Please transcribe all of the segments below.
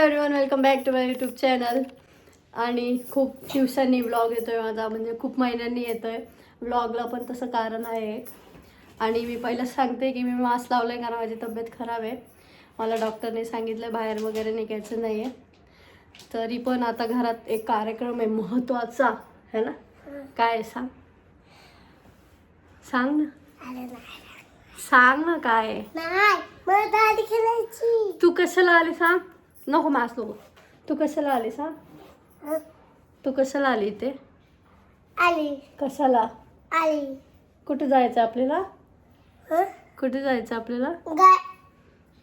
Everyone, welcome back to my YouTube channel. आणि खूप दिवसांनी व्लॉग येतोय माझा, म्हणजे खूप महिन्यांनी येतोय. व्लॉगला पण तसं कारण आहे. आणि मी पहिलंच सांगते की मी मास्क लावलं आहे कारण माझी तब्येत खराब आहे. मला डॉक्टरने सांगितलं बाहेर वगैरे निघायचं नाही आहे. तरी पण आता घरात एक कार्यक्रम आहे महत्त्वाचा, है ना? काय आहे सांग, सांग ना, सांग ना काय आहे. तू कशाला आली सांग. नको मास्क नको. तू कशाला आली सांग. तू कशाला आली इथे आली. कशाला आली. कुठे जायचं आपल्याला. कुठे जायचं आपल्याला.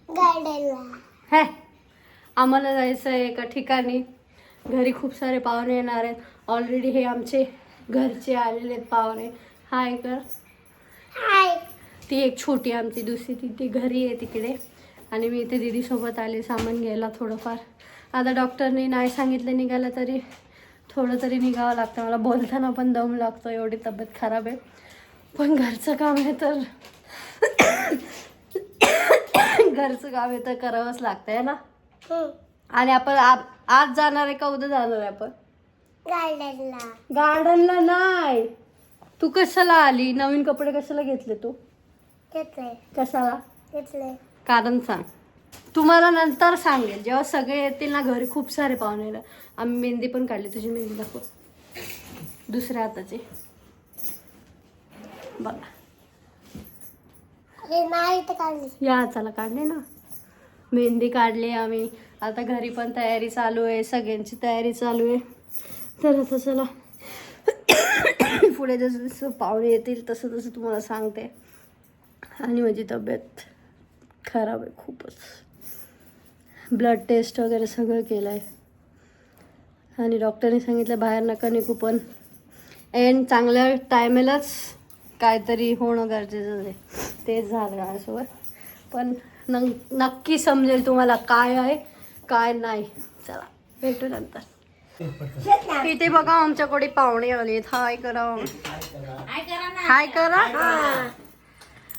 गार्डनला. हे आम्हाला जायचं आहे एका ठिकाणी. घरी खूप सारे पाहुणे येणार आहेत. ऑलरेडी हे आमचे घरचे आलेले आहेत पाहुणे. हाय कर. हाय. ती एक छोटी आमची दुसरी ती घरी आहे तिकडे. आणि मी इथे दीदीसोबत आले सामान घ्यायला थोडंफार. आता डॉक्टरने नाही सांगितलं निघायला तरी थोडं तरी निघावं लागतं. मला बोलताना पण दम लागतो, एवढी तब्येत खराब आहे. पण घरचं काम आहे तर घरचं काम आहे तर करावंच लागतं आहे ना. आणि आपण आज जाणार आहे का उद्या जाणार आहे आपण गार्डनला. गार्डनला नाही. तू कशाला आली. नवीन कपडे कशाला घेतले तू. घेतले. कशाला घेतले कारण सांग. तुम्हाला नंतर सांगेल जेव्हा सगळे येतील ना. घरी खूप सारे पाहुणे येणार. आम्ही मेहंदी पण काढली. तुझी मेहंदी दाखव. दुसऱ्या हाताची बघा. या हाताला काढले ना. मेहंदी काढली आम्ही. आता घरी पण तयारी चालू आहे. सगळ्यांची तयारी चालू आहे. तर आता चला पुढे जसं जसं पाहुणे येतील तसं तसं तुम्हाला सांगते. आणि माझी तब्येत खराब आहे खूपच. ब्लड टेस्ट वगैरे सगळं केलं आहे. आणि डॉक्टरने सांगितलं बाहेर नका निघू. पण एंड चांगल्या टायमेलाच काहीतरी होणं गरजेचं आहे. तेच झालं माझ्यासोबत. पण नक्की समजेल तुम्हाला काय आहे काय नाही. चला भेटू नंतर. इथे बघा आमच्याकडे पाहुणे आलेत. हाय करा. हाय करा.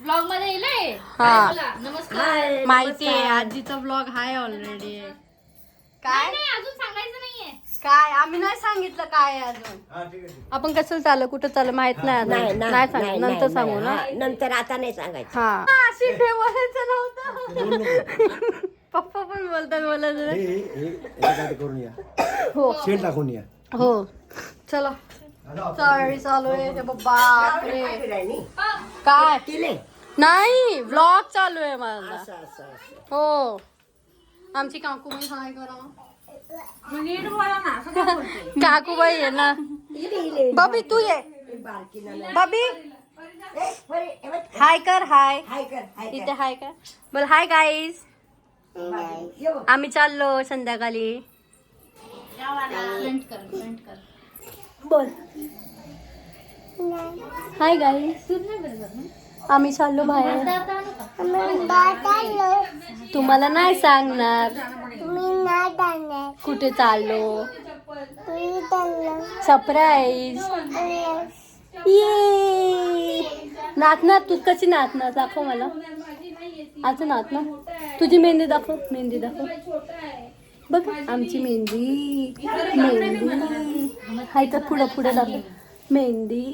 ब्लॉग मध्ये येईल. हा नमस्कार. माहिती आहे आजीचा ब्लॉग हाय ऑलरेडी. काय अजून सांगायचं नाहीये. काय आम्ही नाही सांगितलं काय आहे अजून. आपण कसं चाललं कुठं चाललं माहित नाही अजून. नाही सांग नंतर सांगू ना. नंतर आता नाही सांगायचं. हा अशी ठेवायचं नव्हतं. पप्पा पण बोलतात बोलायचं. हो शेण टाकून या. हो चला. तयारी चालू आहे. हे बापरे काय नाही व्लॉग चालू आहे माझा. हो आमची काकूबाई हाय करा. काकूबाई आहे ना. बबी तू ये. बबी हाय कर. हाय इथे हाय कर. बोल हाय गाईज. आम्ही चाललो संध्याकाळी. बोल हाय गाईज. आम्ही चाललो बाहेर. तुम्हाला नाही सांगणार कुठे चाललो. सरप्राईज. ये नाचणार. तू कशी नाचणार दाखव मला. आता नाचणार. तुझी मेहंदी दाखव. मेहंदी दाखव. बघ आमची मेहंदी. मेहंदी हाय तर पुढं पुढे दाखव. मेहंदी.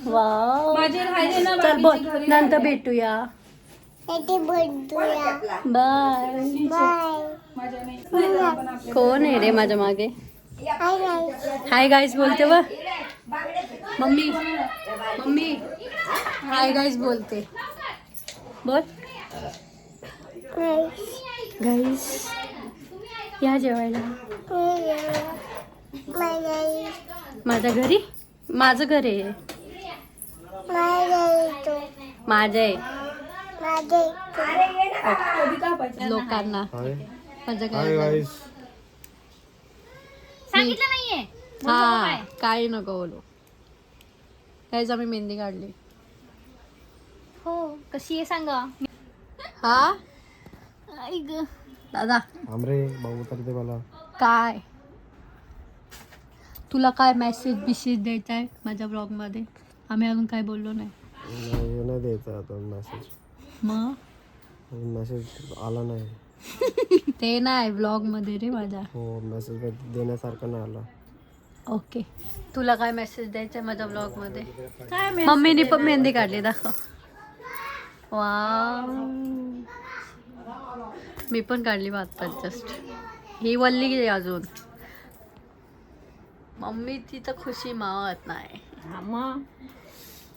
वाव. चल बोल नंतर भेटूया. बाय. कोण आहे रे माझ्या मागे. हाय गाईज बोलते व मम्मी. मम्मी हाय गाईज बोलते. बोल गाईज या जेवायला माझ्या घरी. माझं घर आहे. माझं आहे लोकांना. माझं काय सांगितलं नाहीये. हा काही नको बोलू. काहीच आम्ही मेहंदी काढली. हो कशी आहे सांगा. हा ऐक दादा आमरे भाऊ तर ते मला काय तुला काय मेसेज बिसेज द्यायचा आहे माझ्या ब्लॉग मध्ये. आम्ही अजून काय बोललो नाही. नाही द्यायचा आता मेसेज. मग मेसेज आला नाही. ते नाही व्लॉग मध्ये रे माझ्या. हो मेसेज देण्यासारखं नाही आला. ओके, तुला काय मेसेज द्यायचा माझ्या ब्लॉग मध्ये? मम्मीने पण मेहंदी काढली, दाखव. वा, मी पण काढली आता जस्ट. ही वल्ली गेली अजून. मम्मी ती तर खुशी मावत नाही.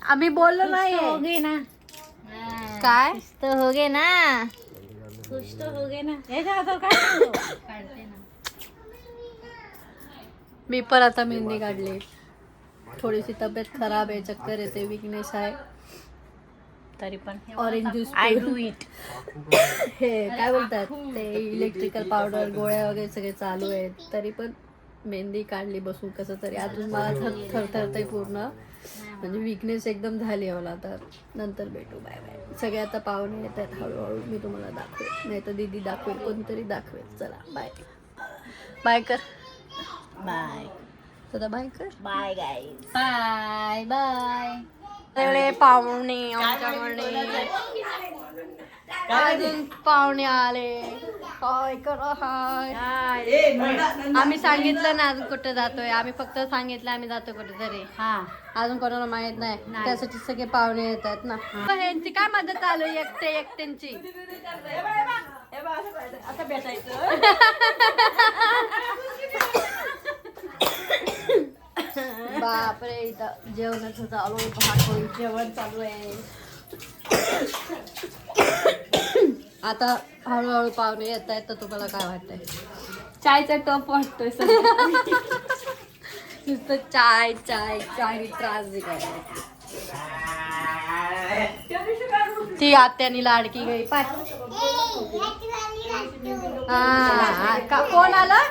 आम्ही बोललो नाही ना काय. तो हो गे ना. मी पण आता मेहंदी काढली. थोडीशी तब्येत खराब आहे, चक्कर येते, विकनेस आहे. तरी पण orange juice I do it. हे काय बोलतात ते इलेक्ट्रिकल पावडर गोळ्या वगैरे सगळे चालू आहेत. तरी पण मेहंदी काढली बसून कसं तरी. अजून मला थरथरतंय पूर्ण, म्हणजे विकनेस एकदम झाली आहे मला. तर नंतर भेटू, बाय बाय. सगळे आता पाहुणे येत आहेत, हळूहळू मी तुम्हाला दाखवेल, नाही तर दीदी दाखवेल, कोणतरी दाखवेल. चला बाय बाय कर. बाय तुला बाय कर. Bye guys. Bye bye. सगळे पाहुणे आमच्याकडे, अजून पाहुणे आले. हाय कर हाय. आम्ही सांगितलं ना अजून कुठे जातोय. आम्ही फक्त सांगितलं आम्ही जातो कुठेतरी. अजून कोणाला माहित नाही. त्यासाठी सगळे पाहुणे येत आहेत ना. ह्यांची काय मदत चालू आहे एकट्यांची. बापरे, इथं जेवणाचं चालू आहे. भाकरी जेवण चालू आहे. आता हळूहळू पाहुणे येत आहेत. तर तुम्हाला काय वाटतंय? चायचा टप वाटतोय नुसतं चाय चाय चाय त्रास दिलाय. ती आत्यानी लाडकी गई पाय. कोण आलं?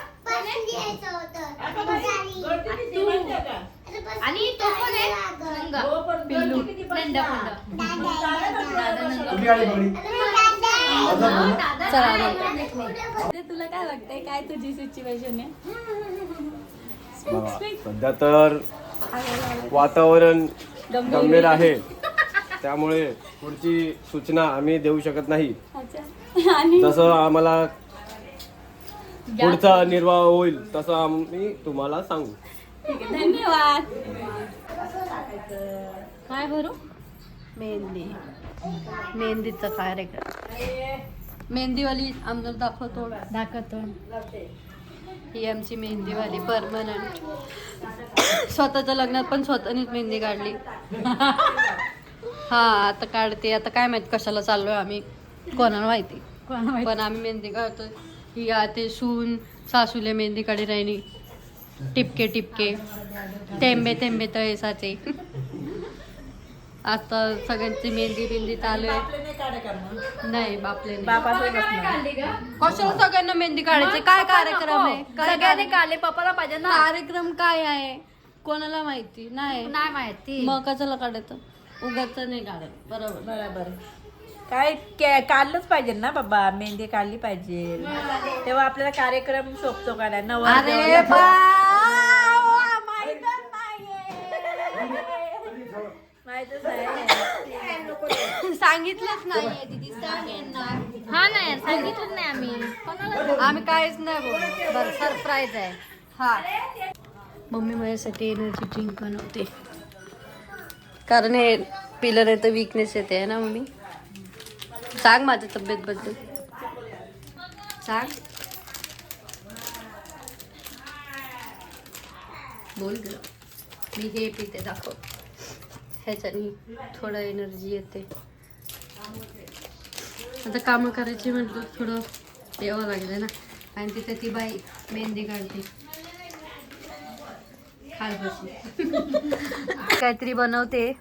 आणि तो पण आहे नंगा. पिल्लू. नंदा चला तुला काय वाटतंय, काय तुझी सिच्युएशन आहे? सध्या तर वातावरण गंभीर आहे, त्यामुळे पुढची सूचना आम्ही देऊ शकत नाही. आणि जसं आम्हाला पुढचा निर्वाह होईल तसं आम्ही तुम्हाला सांगू. धन्यवाद. काय भरू? मेहंदी, मेहंदीचा कार्यक्रम. मेहंदीवाली आमदार दाखवतो. ही आमची मेहंदीवाली परमनंट. स्वतःच्या लग्नात पण स्वतःनीच मेहंदी काढली. हा आता काढते. आता काय माहित कशाला चाललोय आम्ही, कोणाला माहिती. पण आम्ही मेहंदी काढतोय. ही आते सून सासूले मेहंदी काढी राहिनी. टिपके टिपके थेंबे थेंबे तळेसाचे. आता सगळ्यांची मेहंदी बिंदी चालू आहे. नाही बापले कशाला सगळ्यांना मेहंदी काढायची? काय कार्यक्रम आहे? सगळ्यांनी काढले, पप्पाला पाहिजे ना. कार्यक्रम काय आहे कोणाला माहिती नाही. नाही माहिती. मग कशाला काढायचं? उगाच नाही काढत. बरोबर. काय काढलंच पाहिजे ना बाबा, मेहंदी काढली पाहिजे, तेव्हा आपल्याला कार्यक्रम शोभतो का नाही. अरे माहितच नाही. सांगितलंच नाहीये दीदी, सांगेन ना. हा ना यार, सांगितलं नाही आम्ही कोणाला. आम्ही काहीच नाही बोलत. बरं सरप्राईज आहे. हा मम्मी माझ्यासाठी एनर्जी ड्रिंक बनवते, कारण हे पिलं नाही तर विकनेस येते ना. मम्मी सांग माझ्या तब्येत बद्दल सांग. बोल ग. मी हे पिते, दाखव. ह्याच्यानी थोडं एनर्जी येते. आता कामं करायची म्हटलं थोडं यावं लागलं ना. आणि तिथे ती बाई मेहंदी काढते खाल बसून. काहीतरी बनवते.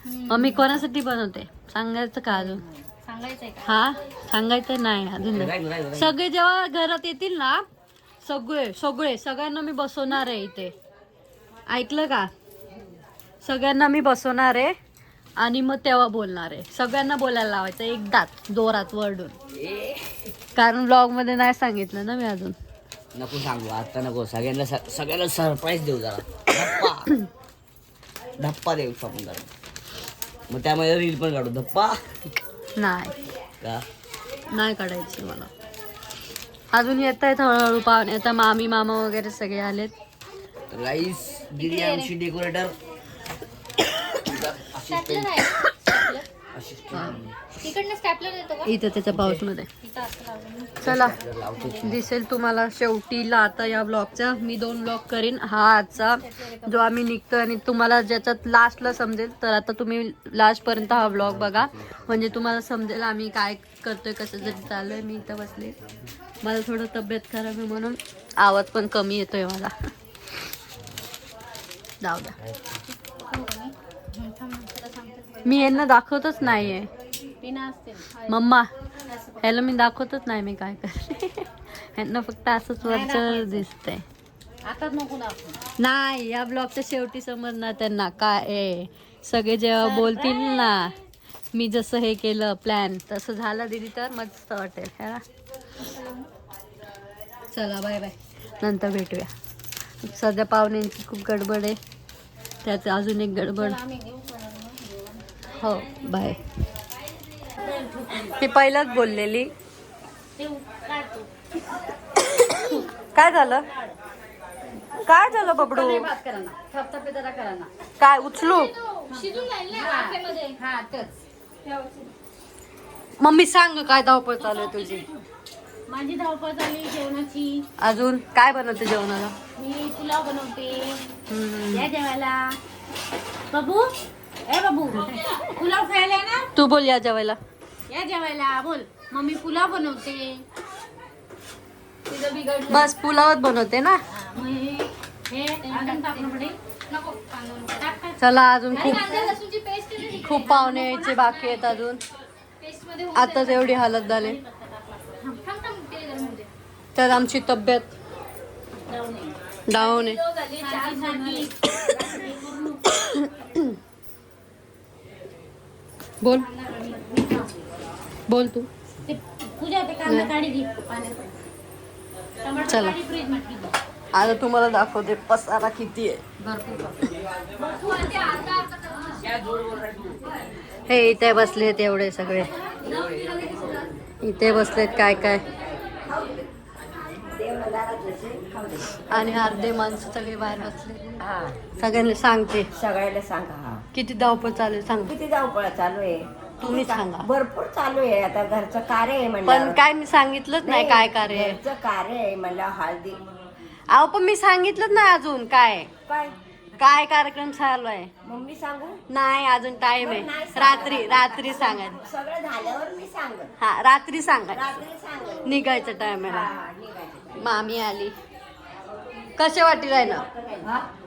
मम्मी कोणासाठी बनवते सांगायचं का अजून? सांगायचंय का? हा सांगायचं नाही अजून. सगळे जेव्हा घरात येतील ना, सगळ्यांना मी बसवणार आहे इथे. ऐकलं का? सगळ्यांना मी बसवणार आहे आणि मग तेव्हा बोलणार आहे. सगळ्यांना बोलायला लावायचं एकदाच जोरात वरडून. कारण ब्लॉग मध्ये नाही सांगितलं ना मी अजून. नको सांगू आता, नको. सगळ्यांना सरप्राईज देऊ जरा. धप्पा देऊ आपण जरा. त्यामध्ये रील पण काढू. धप्पा नाही का नाही काढायची मला. अजून येत आहेत हळूहळू पाहुणे. आता मामी मामा वगैरे सगळे आलेत. राईस दिदी आमची डेकोरेटर तिकडनं स्टॅपलर देतो का? इथं त्याच्या पाऊस मध्ये. चला दिसेल तुम्हाला शेवटीला आता या ब्लॉगचा. मी 2 ब्लॉग करीन. हा आजचा जो आम्ही निघतो आणि तुम्हाला ज्याच्यात लास्टला समजेल. तर आता तुम्ही लास्ट पर्यंत हा ब्लॉग बघा म्हणजे तुम्हाला समजेल आम्ही काय करतोय कशासाठी चाललोय. मी इथं बसले. मला थोडं तब्येत खराब आहे म्हणून आवाज पण कमी येतोय मला. जाऊ द्या. मी यांना दाखवतच नाहीये. मम्मा ह्याला मी दाखवतच नाही मी काय करते. ह्यांना फक्त असंच वरचं दिसतंय. आता नको दाखवू. नाही या ब्लॉगच्या शेवटी समजणार त्यांना काय आहे. सगळे जेव्हा बोलतील ना मी जसं हे केलं प्लॅन तसं झालं दिदी तर मस्त वाटेल. है ना. चला बाय बाय. नंतर भेटूया. सध्या पाहुण्यांची खूप गडबड आहे. त्यात अजून एक गडबड. हो बाय. मी पहिलाच बोललेली. काय झालं काय झालं बबडू. काय उचलू. मम्मी सांग काय धावपळ चालू आहे तुझी. माझी धावपळ झाली जेवणाची. अजून काय बनवते जेवणाला. मी पुलाव बनवते. या जेवायला. बाबू ए बाबू पुलाव खायला ना. तू बोल या जेवायला. या जेवायला बोल. मम्मी पुलाव बनवते. तिथं बिघडलं. बस पुलावच बनवते ना. हे अजून टाकणं पडेल. नको टाक. चला अजून खूप कांदा लसूणची पेस्ट आहे ना. खूप पाहुणे यायचे बाकी आहेत अजून. पेस्ट मध्ये आताच एवढी हालत झाली. ते गरम होते. तर आमची तब्येत डाऊन आहे. बोल बोल तू. ते पूजा ते कांदा काढी घे पाण्यात. टमाटर चला. काढी फ्रीज मध्ये ठेव. आता तुम्हाला दाखवते पसारा किती आहे. हे इथे बसलेत एवढे सगळे. इथे बसलेत काय काय आणि अर्धे माणसं सगळे बाहेर बसले. सगळ्यांना सांगते. सगळ्याला सांगा किती धावपळ चालू आहे सांग. किती धावपळ चालू आहे. तुम्ही सांगा. भरपूर चालू आहे. आता घरचं कार्य आहे पण म्हणलं. काय मी सांगितलंच नाही काय कार्य आहे. घरचं कार्य आहे म्हणलं. हळदी अहो पण मी सांगितलंच नाही अजून काय काय काय कार्यक्रम चालू आहे. मम्मी सांगू. नाही अजून टाइम आहे. रात्री सांगायचं. सगळं झाल्यावर मी सांग. हा रात्री सांगायचं. रात्री सांग. निघायचं टाइम आहे. निघायचं. मामी आली. कसे वाटी राहिना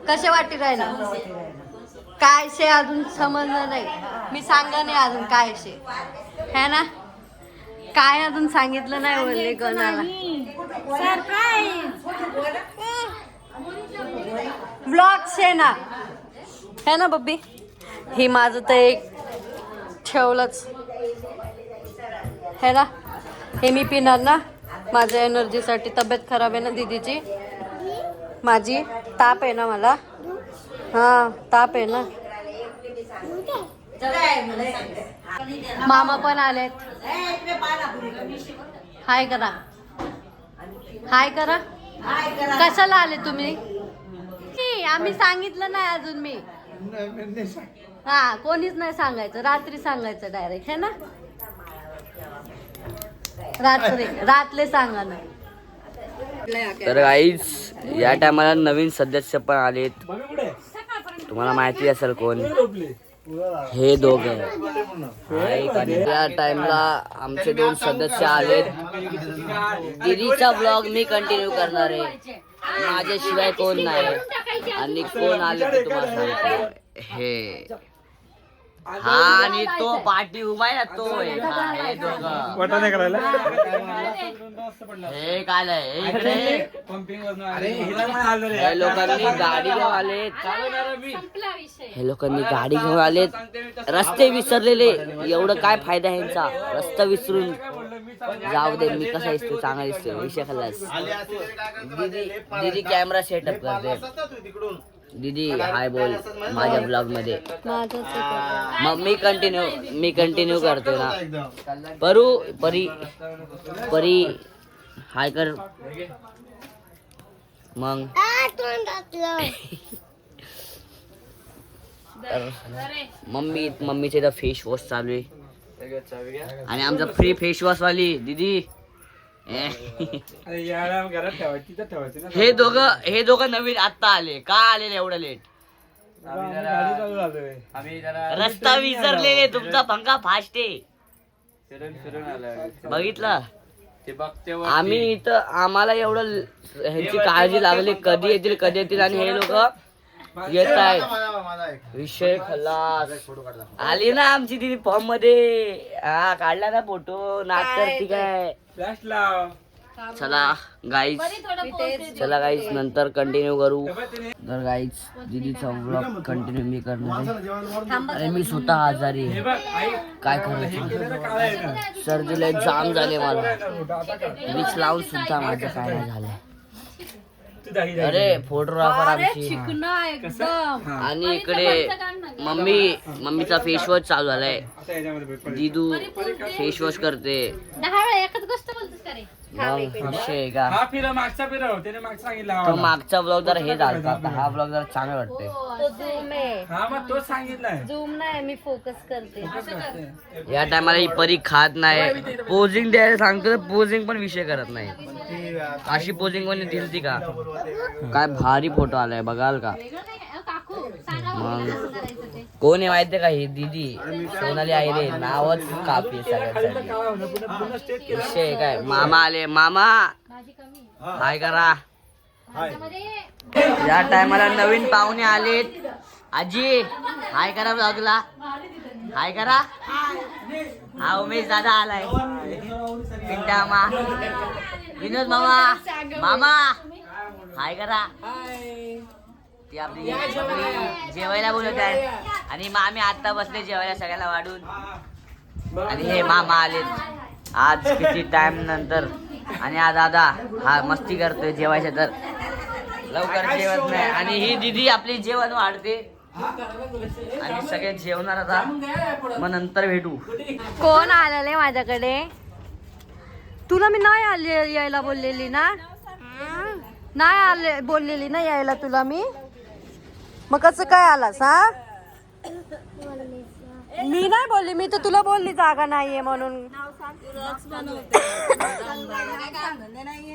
कसे वाटी राहिना काय शे अजून समजलं नाही. मी सांगा नाही अजून काय शे है ना. काय अजून सांगितलं नाही बोलले कोणाला. ब्लॉग शे ना है ना बब्बी. ही माझं तर एक ठेवलंच है ना. हे मी पिणार ना माझ्या एनर्जीसाठी. तब्येत खराब आहे ना दीदीची. माझी ताप आहे ना मला. हा ताप आहे ना. मामा पण आलेत. हाय करा हाय करा. कशाला आले तुम्ही. आम्ही सांगितलं नाही अजून. मी हा कोणीच नाही सांगायचं. रात्री सांगायचं डायरेक्ट है ना. रात्री सांगा ना. तर गाईज या टायमाला नवीन सदस्य पण आलेत. तुम्हाला माहिती असेल कोण. हे दोघे या टाइमला आमचे 2 सदस्य आलेत. दीदीचा ब्लॉग मी कंटिन्यू करणार आहे. माझ्याशिवाय कोण नाही. आणि कोण आले ते तुम्हाला सांगतो. हे हा आणि तो पाठी उभा आहे ना तो आहे. हे दोघं हे काय आहे इकडे. हे लोकांनी गाडी घेऊन आलेत. हे लोकांनी गाडी घेऊन आलेत. रस्ते विसरलेले. एवढं काय फायदा ह्यांचा. रस्ता विसरून जाऊ दे. मी कसा दिसतो चांगला दिसतो. विषय खाल्लास. दीदी कॅमेरा सेटअप करते. दीदी हाय बोल माझ्या ब्लॉग मध्ये. मग मी कंटिन्यू करतो ना. परी हाय कर मग. तर मम्मीचे इथं फेस वॉश चालू आहे आणि आमचा फ्री फेस वॉश वाली दीदी. हे दोघं नवीन आता आले. का आलेले एवढं लेट? रस्ता विसरलेले. तुमचा पंखा फास्ट आहे. बघितला आम्ही इथं. आम्हाला एवढं ह्यांची काळजी लागली कधी येतील आणि हे लोक येत आहेत. विषय खलास. आली ना आमची दिदी फॉर्म मध्ये. हा काढला ना फोटो. नाच करती काय? चला गाईज नंतर कंटिन्यू करू. तर गाईज दीदीचा व्लॉग कंटिन्यू मी करणार. अरे मी स्वतः आजारी आहे. काय करायचं? सर्दीला जाम झाले मला. विक्स लावून सुद्धा माझं काय नाही झालंय. अरे फोटोग्राफर आमची. आणि इकडे मम्मीचा फेस वॉश चालू झालाय. दीदू फेस वॉश करते. तो मागचा ब्लॉग जरा हे झाला. हा ब्लॉग जरा चांगला वाटतंय. झूम नाही मी फोकस करते. या टायमाला ही परी खात नाही. पोझिंग द्यायला सांगतो पोझिंग पण विषय करत नाही. अशी पोझिंग कोणी दिलती का? काय भारी फोटो आलाय बघाल का? मग कोण आहे माहितीये का? ही दीदी सोनाली आई रे. नावच कापी सगळ्यांसाठी. विषय काय? मामा आले. मामा हाय करा. या टायमाला नवीन पाहुणे आलेत. आजी हाय करा ब्लॉगला. हाय करा. हा उमेश दादा आलाय. पिंटा मा विनोद मामा हाय करा. ती आपली जेवायला बोलत आहे. आणि मामी आता बसले जेवायला सगळ्याला वाढून. आणि हे मामा आलेत आज किती टाइम नंतर. आणि हा दादा हा मस्ती करतोय जेवायचं तर लवकर जेवत नाही. आणि ही दीदी आपली जेवण वाढते. आणि सगळे जेवणार आता. मग नंतर भेटू. कोण आलेले माझ्याकडे? तुला मी नाही आले यायला बोललेली ना? नाही आले बोललेली ना यायला तुला मी. मग कसं काय आलास? हा मी नाही बोलली. मी तर तुला बोलली जागा नाहीये म्हणून.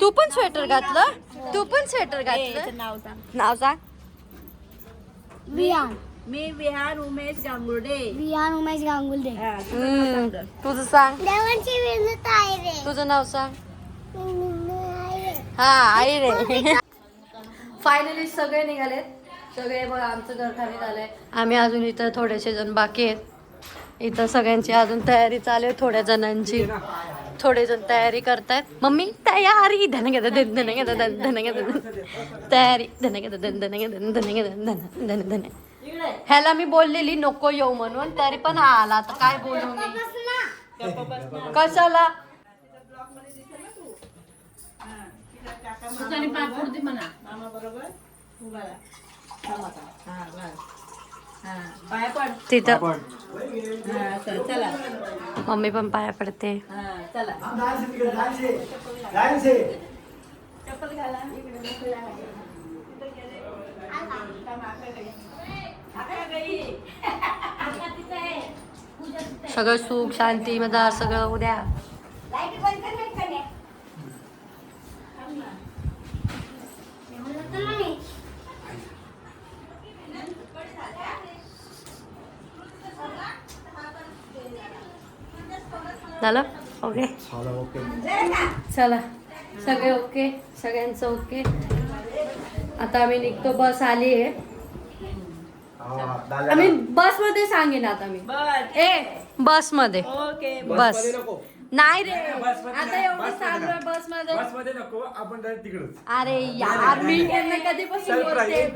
तू पण स्वेटर घातलं. नाव सांग. मी विहान उमेश गांगुर्डे. तुझं सांग. तुझं नाव सांग. हा आई रे. फायनली सगळे निघालेत. सगळे बघ आमचं घर खाली झालंय. आम्ही अजून इथं थोडेसे जण बाकी आहेत. इथं सगळ्यांची अजून तयारी चालू आहे. थोड्या जणांची. थोडे जण तयारी करतायत. मम्मी तयारी धन घेता तयारी धन. ह्याला मी बोललेली नको येऊ म्हणून तरी पण हा आला. आता काय बोलू मी? कशाला? तिथं मम्मी पण पाया पडते. सगळं सुख शांती मजा सगळं उद्या. झालं ओके. चला सगळे ओके. सगळ्यांचं ओके. आता आम्ही निघतो. बस आली आहे. आम्ही बस मध्ये सांगेन आता मी. बस मध्ये. बस नाही रे. आता एवढं सांगतोय बस मध्ये नको. आपण डायरेक्ट तिकडच. अरे यार मी कधीपासून बोलते.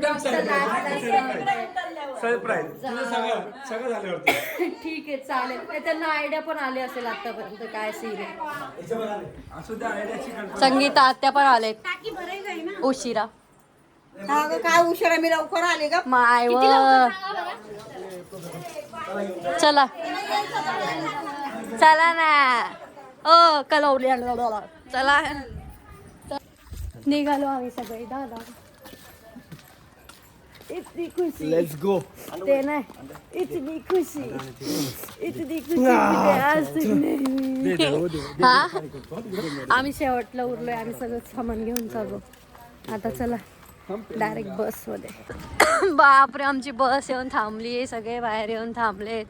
सरप्राईज सगळं झाल्यावरती. ठीक आहे चालेल. त्यांना आयडिया पण आली असेल आतापर्यंत काय सीन आहे. संगीता आत्या पण आले उशिरा. काय उशिरा? मी लवकर आले का? माय चला चला ना. कलवली चला. निघालो आम्ही सगळे दादा. इतनी खुशी. Let's go. ते नाही इतनी खुशी. इतनी खुशी मुझे आज तक नहीं हुई. हा आम्ही शेवटला उरलोय. आम्ही सगळं सामान घेऊन चाललो. आता चला डायरेक्ट बस मध्ये. बापरे आमची बस येऊन थांबली. सगळे बाहेर येऊन थांबलेत.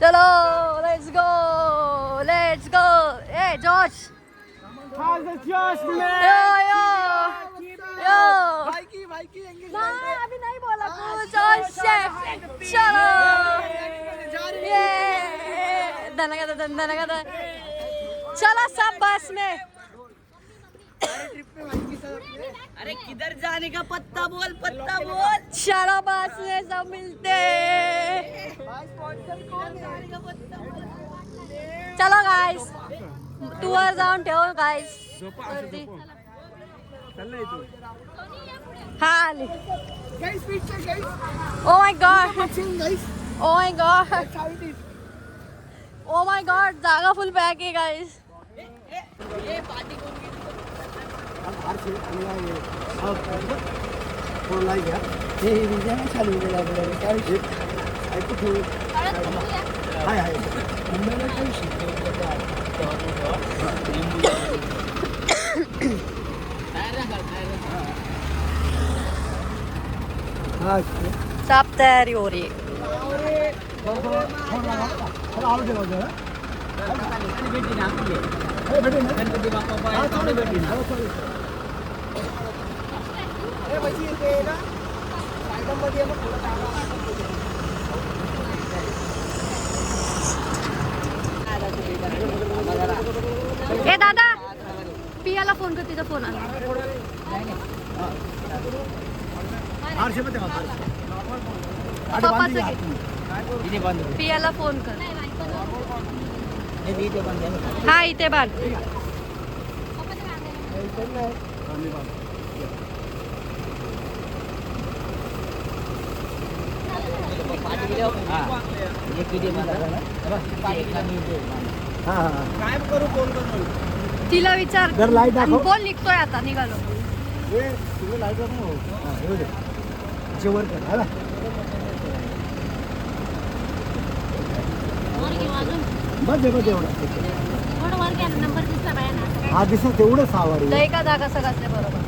चलो लेट्स गो लेट्स गो. ए जॉर्ज यो यो यो. नाही अभी नहीं बोला कुछ. चलो ये धनगदा. चलो सब बस में. अरे किधर जाने का पत्ता बोल, पत्ता बोल. चलो बस में सब मिलते. चलो गाइस तू वर जाऊन ठेव गाइस. हा आली. Oh my God. Oh my God. Oh my God जागा फुल पॅक आहे गाइस. सब तैयारी हो रही है. ए दादा पियाला फोन कर. तिचा फोन आला. पप्पाचं घे. पियाला फोन कर. हा इथे बांध. तिला विचार. कोण निघतोय आता. निघालो. हा दिसत तेवढं सावारी लय का जागा सगळ्यात बरोबर.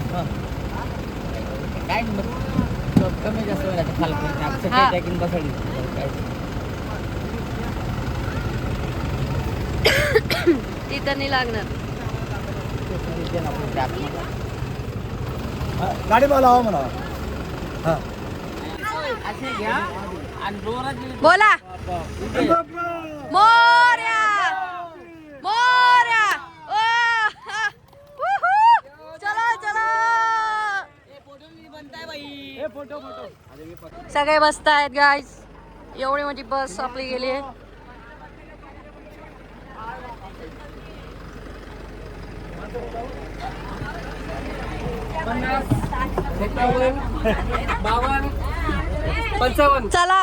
काय कमी जास्त हा. बसवली. तिथं नाही लागणार. गाडी मला लावा म्हणा. बोला मोर्या मोर्या. ओ, हा. उहू. चलो चलो सगळे बसतायत गाईज. एवढी मोठी बस आपली गेली आहे. चला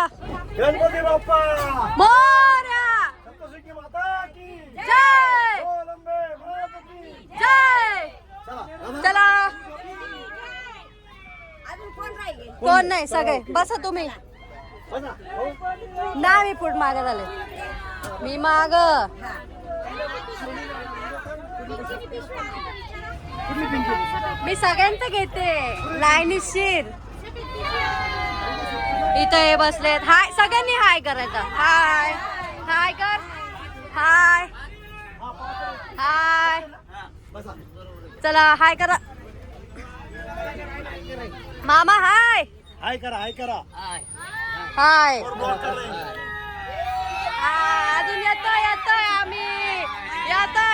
गणपती बाप्पा मोर्या. सप्तशृंगी माता की जय कोलंबे माता की जय. चला कोण नाही सगळे बसा तुम्ही. ना मी पुढ मागे झाले. मी माग. मी सगळ्यांचं घेते लाईनीशीर. इथं हे बसलेत. हाय सगळ्यांनी हाय करायचं. हाय हाय कर. हाय हाय. चला हाय करा. मामा हाय. हाय करा हाय करा. हाय. अजून येतोय येतोय आम्ही. येतोय